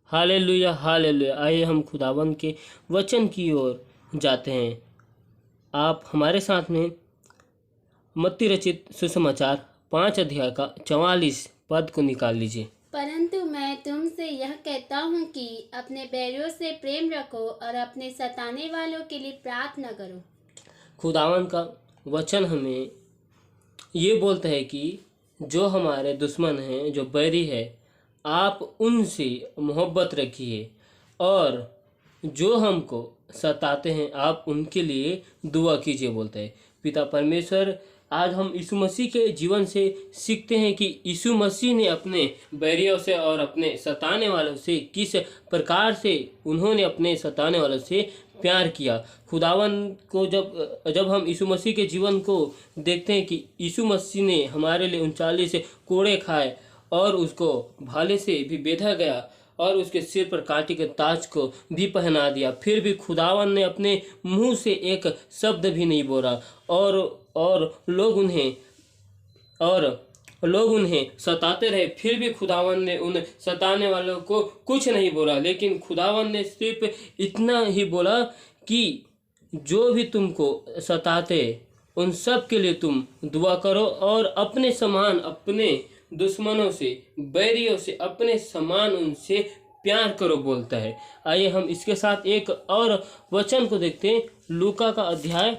Hallelujah hallelujah. आइए हम खुदावंद के वचन की ओर जाते हैं। आप हमारे साथ में मत्ती रचित सुसमाचार 5 अध्याय का 44 पद को निकाल लीजिए। परंतु मैं तुमसे यह कहता हूँ कि अपने बैरियों से प्रेम रखो और अपने सताने वालों के लिए प्रार्थना करो। खुदावंद का वचन हमें ये बोलता है कि जो हमारे दुश्मन हैं, जो बैरी है, आप उनसे मोहब्बत रखिए और जो हमको सताते हैं आप उनके लिए दुआ कीजिए। बोलते हैं पिता परमेश्वर, आज हम यीशु मसीह के जीवन से सीखते हैं कि यीशु मसीह ने अपने बैरियों से और अपने सताने वालों से किस प्रकार से उन्होंने अपने सताने वालों से प्यार किया। खुदावन को जब हम यीशु मसीह के जीवन को देखते हैं कि यीशु मसीह ने हमारे लिए 39 कोड़े खाए और उसको भाले से भी बेधा गया और उसके सिर पर कांटे के ताज को भी पहना दिया, फिर भी खुदावन ने अपने मुंह से एक शब्द भी नहीं बोला और लोग उन्हें सताते रहे, फिर भी खुदावन ने उन सताने वालों को कुछ नहीं बोला। लेकिन खुदावन ने सिर्फ इतना ही बोला कि जो भी तुमको सताते उन सब के लिए तुम दुआ करो और अपने समान अपने दुश्मनों से, बैरियों से अपने समान उनसे प्यार करो बोलता है। आइए हम इसके साथ एक और वचन को देखते हैं, लूका का अध्याय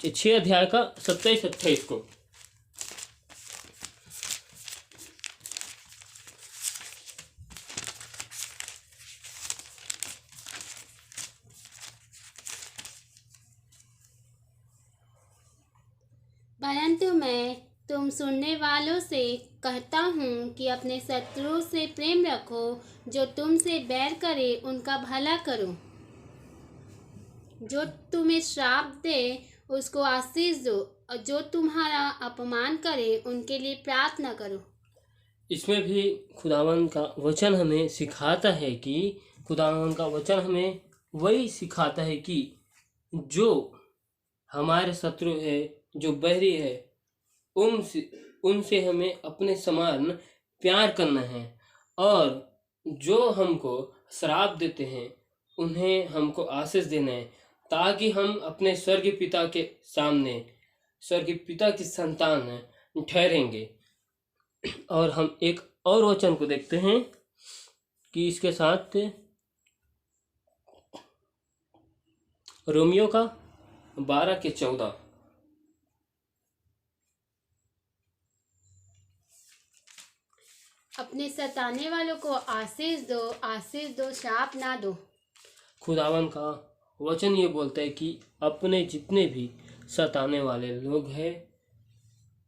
6 अध्याय का 27-28 को। परंतु मैं तुम सुनने वालों से कहता हूँ कि अपने शत्रुओं से प्रेम रखो, जो तुमसे बैर करे उनका भला करो, जो तुम्हें श्राप दे उसको आशीष दो और जो तुम्हारा अपमान करे उनके लिए प्रार्थना करो। इसमें भी खुदावन का वचन हमें सिखाता है कि खुदावन का वचन हमें वही सिखाता है कि जो हमारे शत्रु है, जो बहरी है, उनसे हमें अपने समान प्यार करना है और जो हमको श्राप देते हैं उन्हें हमको आशीष देना है, ताकि हम अपने स्वर्गीय पिता के सामने स्वर्गीय पिता की संतान ठहरेंगे। और हम एक और वचन को देखते हैं कि इसके साथ रोमियो का 12-14। अपने सताने वालों को आशीष दो, श्राप ना दो। खुदावन का वचन ये बोलता है कि अपने जितने भी सताने वाले लोग हैं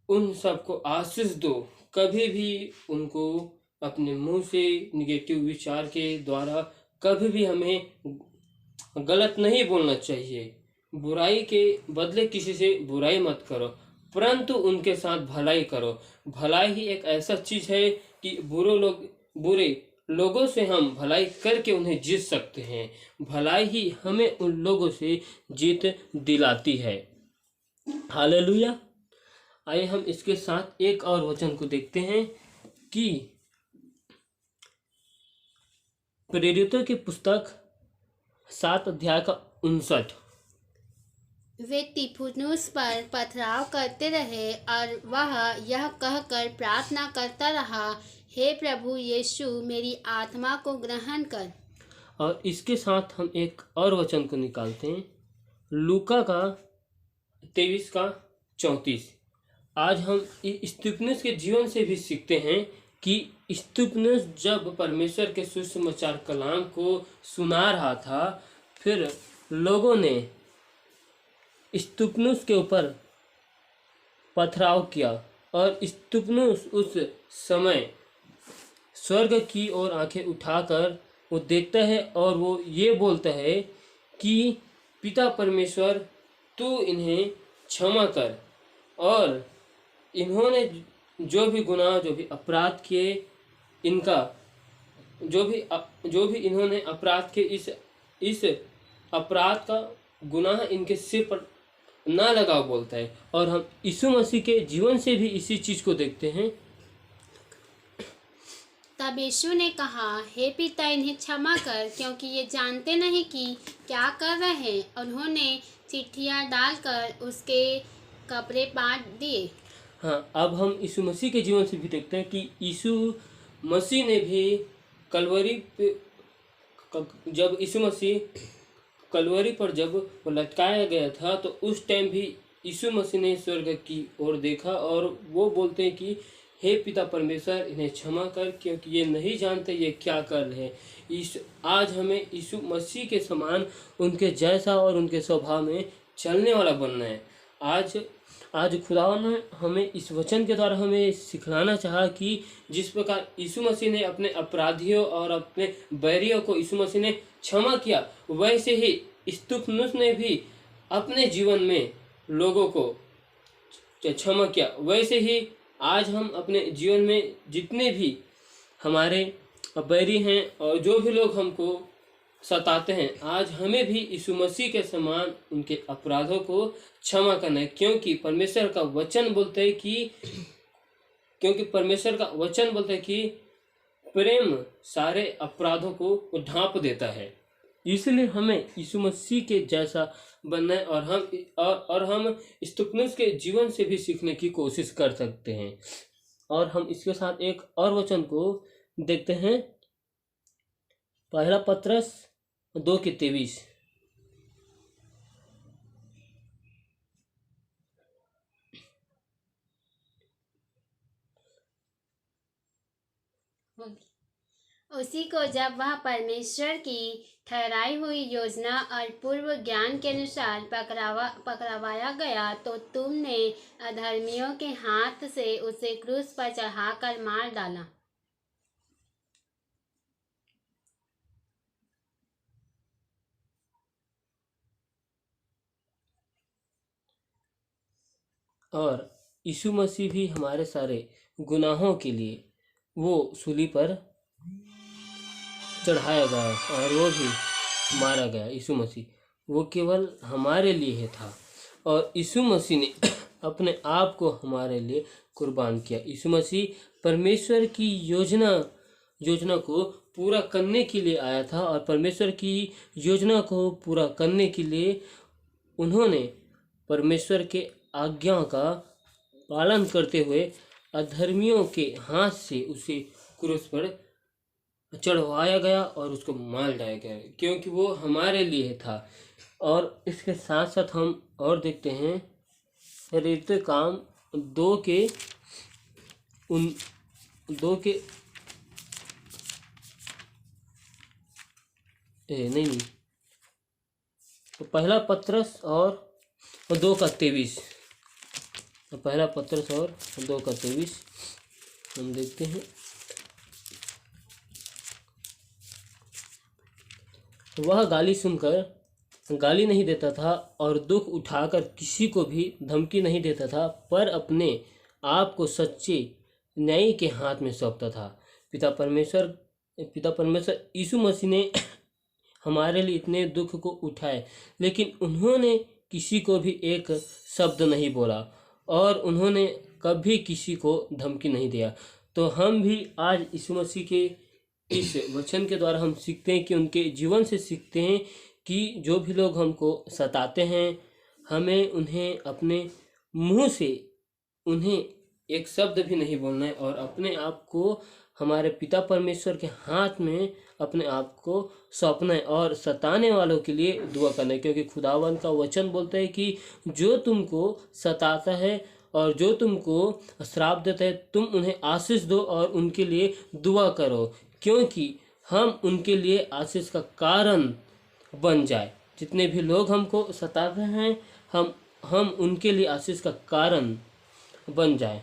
उन सबको आशीष दो। कभी भी उनको अपने मुंह से निगेटिव विचार के द्वारा कभी भी हमें गलत नहीं बोलना चाहिए। बुराई के बदले किसी से बुराई मत करो, परंतु उनके साथ भलाई करो। भलाई ही एक ऐसा चीज है कि बुरे लोगों से हम भलाई करके उन्हें जीत सकते हैं। भलाई ही हमें उन लोगों से जीत दिलाती है। हालेलुया। आइए हम इसके साथ एक और वचन को देखते हैं कि प्रेरितों की पुस्तक 7 अध्याय का 59। वे तिफुनुस पर पथराव करते रहे और वह यह कहकर प्रार्थना करता रहा, हे प्रभु यीशु, मेरी आत्मा को ग्रहण कर। और इसके साथ हम एक और वचन को निकालते हैं, लूका का 23 का 34। आज हम स्तिफनुस के जीवन से भी सीखते हैं कि स्तिफनुस जब परमेश्वर के सुसमाचार कलाम को सुना रहा था, फिर लोगों ने स्तिफनुस के ऊपर पथराव किया और स्तिफनुस उस समय स्वर्ग की ओर आंखें उठाकर वो देखता है और वो ये बोलता है कि पिता परमेश्वर, तू इन्हें क्षमा कर और इन्होंने जो भी गुनाह, जो भी अपराध किए, इनका जो भी इन्होंने अपराध किए, इस अपराध का गुनाह इनके सिर पर ना लगाओ बोलता है। और हम यीशु मसीह के जीवन से भी इसी चीज को देखते हैं। तब यीशु ने कहा, हे पिता, इन्हें क्षमा कर, क्योंकि ये जानते नहीं कि क्या कर रहे हैं। उन्होंने चिट्ठियाँ डालकर उसके कपड़े बांट दिए। हाँ, अब हम यीशु मसीह के जीवन से भी देखते हैं कि यीशु मसीह ने भी कलवरी पे जब यीशु मसीह कलवरी पर जब वो लटकाया गया था तो उस टाइम भी यीशु मसीह ने स्वर्ग की ओर देखा और वो बोलते हैं कि हे पिता परमेश्वर, इन्हें क्षमा कर, क्योंकि ये नहीं जानते ये क्या कर रहे हैं। आज हमें यीशु मसीह के समान उनके जैसा और उनके स्वभाव में चलने वाला बनना है। आज खुदा ने हमें इस वचन के द्वारा हमें सिखलाना चाहा कि जिस प्रकार यीशु मसीह ने अपने अपराधियों और अपने बैरियों को यीशु मसीह ने क्षमा किया, वैसे ही स्तिफनुस ने भी अपने जीवन में लोगों को क्षमा किया। वैसे ही आज हम अपने जीवन में जितने भी हमारे बैरी हैं और जो भी लोग हमको सताते हैं, आज हमें भी यीशु मसीह के समान उनके अपराधों को क्षमा करना है, क्योंकि परमेश्वर का वचन बोलते हैं कि प्रेम सारे अपराधों को ढांप देता है। इसलिए हमें यीशु मसीह के जैसा बनना है और हम स्तिफनुस के जीवन से भी सीखने की कोशिश कर सकते हैं। और हम इसके साथ एक और वचन को देखते हैं, पहला पत्रस 2:23। उसी को जब वह परमेश्वर की ठहराई हुई योजना और पूर्व ज्ञान के अनुसार पकड़वाया गया, तो तुमने अधर्मियों के हाथ से उसे क्रूस पर चढ़ाकर मार डाला। और यीशु मसीह भी हमारे सारे गुनाहों के लिए वो सूली पर चढ़ाया गया और वो भी मारा गया। यीशु मसीह वो केवल हमारे लिए ही था और यीशु मसीह ने अपने आप को हमारे लिए कुर्बान किया। यीशु मसीह परमेश्वर की योजना को पूरा करने के लिए आया था और परमेश्वर की योजना को पूरा करने के लिए उन्होंने परमेश्वर के आज्ञा का पालन करते हुए अधर्मियों के हाथ से उसे क्रूस पर चढ़वाया गया और उसको मार डाला गया, क्योंकि वो हमारे लिए था। और इसके साथ साथ हम और देखते हैं प्रेरित काम 2 के नहीं तो पहला पत्रस और 2:23, पहला पत्रस और 2:23 हम देखते हैं। वह गाली सुनकर गाली नहीं देता था और दुख उठाकर किसी को भी धमकी नहीं देता था, पर अपने आप को सच्चे न्यायी के हाथ में सौंपता था। पिता परमेश्वर यीशु मसीह ने हमारे लिए इतने दुख को उठाए, लेकिन उन्होंने किसी को भी एक शब्द नहीं बोला और उन्होंने कभी किसी को धमकी नहीं दिया। तो हम भी आज यीशु मसीह के इस वचन के द्वारा हम सीखते हैं कि उनके जीवन से सीखते हैं कि जो भी लोग हमको सताते हैं, हमें उन्हें अपने मुंह से उन्हें एक शब्द भी नहीं बोलना है और अपने आप को हमारे पिता परमेश्वर के हाथ में अपने आप को सौंपना है और सताने वालों के लिए दुआ करना है, क्योंकि खुदावंद का वचन बोलता है कि जो तुमको सताता है और जो तुमको श्राप देता है, तुम उन्हें आशीष दो और उनके लिए दुआ करो, क्योंकि हम उनके लिए आशीष का कारण बन जाए। जितने भी लोग हमको सताते हैं, हम उनके लिए आशीष का कारण बन जाए।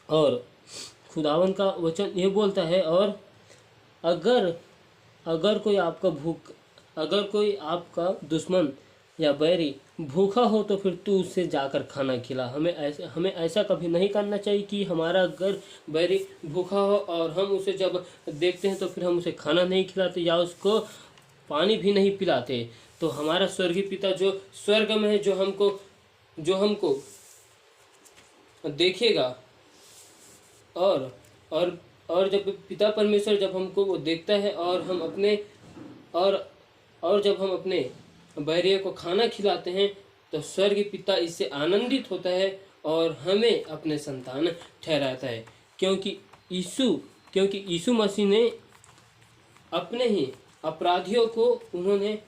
और खुदावन का वचन ये बोलता है, और अगर कोई आपका दुश्मन या बैरी भूखा हो तो फिर तू उससे जाकर खाना खिला। हमें ऐसा कभी नहीं करना चाहिए कि हमारा अगर बैरी भूखा हो और हम उसे जब देखते हैं तो फिर हम उसे खाना नहीं खिलाते या उसको पानी भी नहीं पिलाते। तो हमारा स्वर्गीय पिता जो स्वर्ग में है, जो हमको देखेगा और और जब पिता परमेश्वर जब हमको वो देखता है और हम अपने और जब हम अपने बैरियों को खाना खिलाते हैं तो स्वर्गीय पिता इससे आनंदित होता है और हमें अपने संतान ठहराता है, क्योंकि यीशु मसीह ने अपने ही अपराधियों को उन्होंने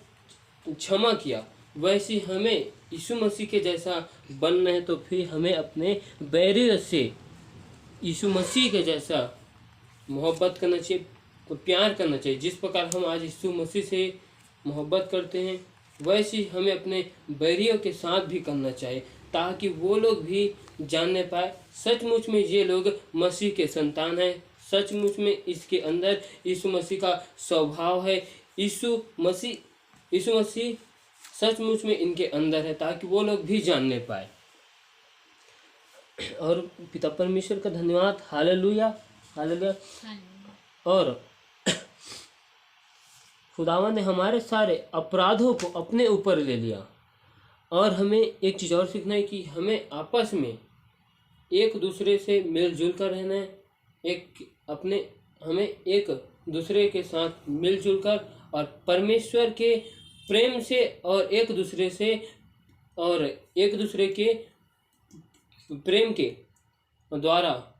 क्षमा किया। वैसे हमें यीशु मसीह के जैसा बनना है, तो फिर हमें अपने बैरियों से यीशु मसीह के जैसा मोहब्बत करना चाहिए, प्यार करना चाहिए। जिस प्रकार हम आज यीशु मसीह से मोहब्बत करते हैं वैसे ही हमें अपने बैरियों के साथ भी करना चाहिए, ताकि वो लोग भी जानने पाए सचमुच में ये लोग मसीह के संतान हैं, सचमुच में इसके अंदर यीशु मसीह का स्वभाव है, यीशु मसीह सचमुच में इनके अंदर है, ताकि वो लोग भी जानने पाए। और पिता परमेश्वर का धन्यवाद, हालेलुया हालेलुया। और खुदावंद ने हमारे सारे अपराधों को अपने ऊपर ले लिया। और हमें एक चीज़ और सीखना है कि हमें आपस में एक दूसरे से मिलजुल कर रहना है, हमें एक दूसरे के साथ मिलजुल कर और परमेश्वर के प्रेम से और एक दूसरे के प्रेम के द्वारा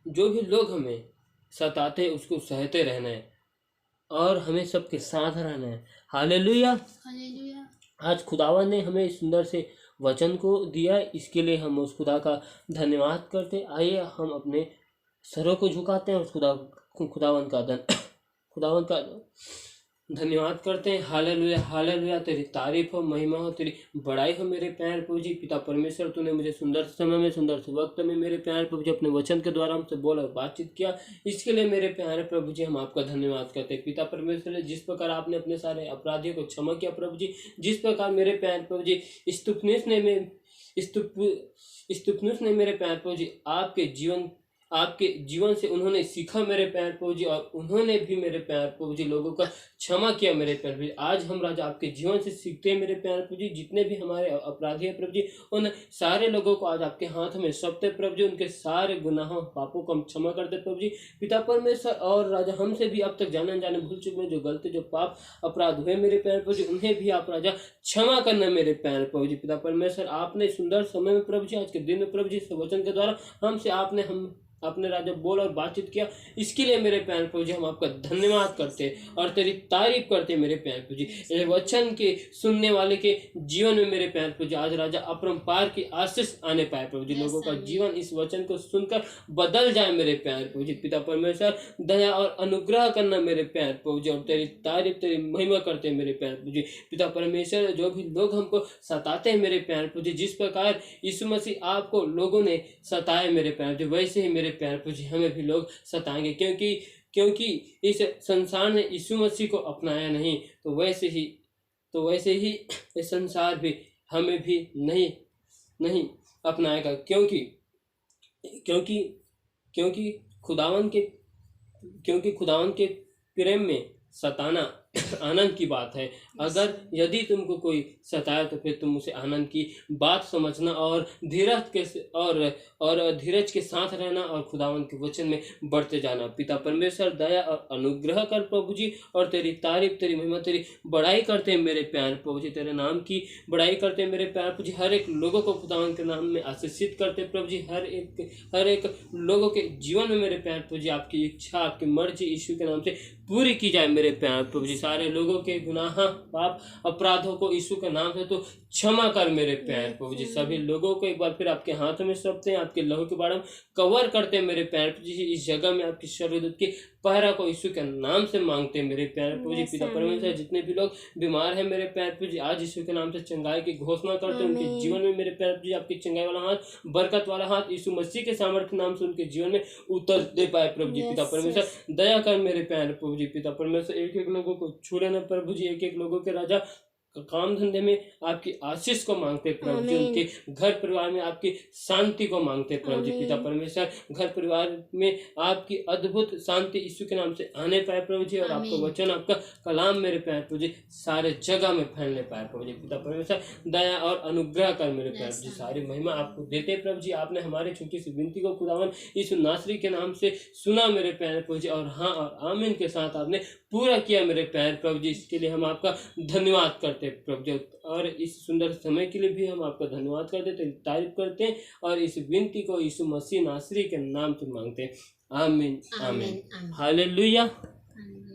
जो भी लोग हमें सताते उसको सहते रहना है और हमें सबके साथ रहना है। Hallelujah hallelujah. आज खुदावन ने हमें इस सुंदर से वचन को दिया, इसके लिए हम उस खुदा का धन्यवाद करते। आइए हम अपने सरों को झुकाते हैं और खुदावन का धन्यवाद करते हैं। Hallelujah hallelujah. तेरी तारीफ हो, महिमा हो, तेरी बड़ाई हो मेरे प्यारे प्रभु जी। पिता परमेश्वर तूने मुझे सुंदर समय में, सुंदर से वक्त में मेरे प्यारे प्रभु जी अपने वचन के द्वारा हमसे बोला और बातचीत किया, इसके लिए मेरे प्यारे प्रभु जी हम आपका धन्यवाद करते हैं। पिता परमेश्वर जिस प्रकार आपने अपने सारे अपराधियों को क्षमा किया प्रभु जी, जिस प्रकार मेरे प्यारे प्रभु जी स्तुपनुस ने मेरे प्यारे प्रभु जी आपके जीवन से उन्होंने सीखा मेरे प्यारे प्रभु जी, और उन्होंने भी मेरे प्यारे प्रभु जी लोगों का क्षमा किया मेरे प्यारे प्रभु जी। आज हम राजा आपके जीवन से सीखते हैं मेरे प्यारे प्रभु जी, जितने भी हमारे अपराधी हैं प्रभु जी, उन सारे लोगों को आज आपके हाथ में सौंपते प्रभु जी, उनके सारे गुनाहों पापों को हम क्षमा करते प्रभु जी। पिता परमेश्वर और राजा हमसे भी अब तक जाने अनजाने भूल चुके में जो गलती जो पाप अपराध हुए मेरे प्यारे प्रभु जी, उन्हें भी आप राजा क्षमा करना मेरे प्यारे प्रभु जी। पिता परमेश्वर आपने सुंदर समय में प्रभु जी, आज के दिन में प्रभु जी इस वचन के द्वारा आपने राजा बोल और बातचीत किया, इसके लिए मेरे प्यारे प्रभु जी हम आपका धन्यवाद करते हैं और तेरी तारीफ करते हैं मेरे प्यारे प्रभु जी। ये वचन के सुनने वाले के जीवन में मेरे प्यारे प्रभु जी आज राजा अपरंपार की आशीष आने पाए प्रभु जी, लोगों का जीवन इस वचन को सुनकर बदल जाए मेरे प्यारे प्रभु जी। पिता परमेश्वर दया और अनुग्रह करना मेरे प्यारे प्रभु जी, और तेरी तारीफ तेरी महिमा करते हैं मेरे प्यारे प्रभु जी। पिता परमेश्वर जो भी लोग हमको सताते हैं मेरे प्यारे प्रभु जी, जिस प्रकार यीशु मसीह आपको लोगों ने सताए मेरे प्यारे प्रभु जी, वैसे ही मेरे प्यारे प्रभु जी हमें भी लोग सताएंगे, क्योंकि इस संसार ने यीशु मसीह को अपनाया नहीं, तो वैसे ही इस संसार भी हमें भी नहीं अपनाएगा, क्योंकि खुदावन के प्रेम में सताना आनंद की बात है। अगर यदि तुमको कोई सताए तो फिर तुम उसे आनंद की बात समझना और धीरज के साथ रहना और खुदावन के वचन में बढ़ते जाना। पिता परमेश्वर दया और अनुग्रह कर प्रभु जी, और तेरी तारीफ तेरी महिमा तेरी बड़ाई करते हैं मेरे प्यारे प्रभु जी, तेरे नाम की बड़ाई करते हैं मेरे प्यारे प्रभु जी। हर एक लोगों को खुदावन के नाम में आशीषित करते प्रभु जी, हर एक लोगों के जीवन में मेरे प्यारे प्रभु जी आपकी इच्छा आपकी मर्जी यीशु के नाम से पूरी की जाए मेरे प्यारे प्रभु जी। सारे लोगों के गुनाह पाप अपराधों को यीशु के नाम से तो क्षमा कर मेरे प्यारे प्रभु जी। सभी लोगों को एक बार फिर आपके हाथों में सौंपते हैं, आपके लहू के बारे में कवर करते हैं मेरे प्यारे प्रभु जी। इस जगह में आपकी स्वर्गदूत की पहरा को यीशु के नाम से मांगते हैं मेरे प्यारे प्रभु जी। पिता परमेश्वर जितने भी लोग बीमार हैं मेरे प्यारे प्रभु जी, आज यीशु के नाम से चंगाई की घोषणा करते हैं उनके जीवन में मेरे प्यारे प्रभु जी। आपकी चंगाई वाला हाथ, बरकत वाला हाथ यीशु मसीह के सामर्थ्य नाम से उनके जीवन में उतर दे पाए प्रभु जी। पिता परमेश्वर दया कर मेरे प्यारे प्रभु जी। पिता परमेश्वर एक एक लोगों को छू लेना प्रभु जी, एक एक लोगों के राजा काम धंधे में आपकी आशीष को मांगते हैं प्रभु जी, उनके घर परिवार में आपकी शांति को मांगते हैं प्रभु जी। पिता परमेश्वर, घर परिवार में आपकी अद्भुत शांति यीशु के नाम से आने पाए प्रभु जी, और आपका वचन, आपका कलाम मेरे प्यारे प्रभु जी सारे जगह में फैलने पाए प्रभु जी। पिता परमेश्वर, दया और अनुग्रह कर मेरे प्यारे प्रभु जी, सारी महिमा आपको देते प्रभु जी। आपने हमारी छोटी सी विनती को खुदावन यीशु नासरी के नाम से सुना मेरे प्यारे प्रभु जी, और हाँ और आमीन के साथ आपने पूरा किया मेरे प्यारे प्रभु जी। इसके लिए हम आपका धन्यवाद करते हैं प्रभु जी, और इस सुंदर समय के लिए भी हम आपका धन्यवाद करते हैं, तारीफ करते हैं, और इस विनती को यीशु मसीह नासरी के नाम से मांगते हैं। आमीन आमीन, हालेलुया।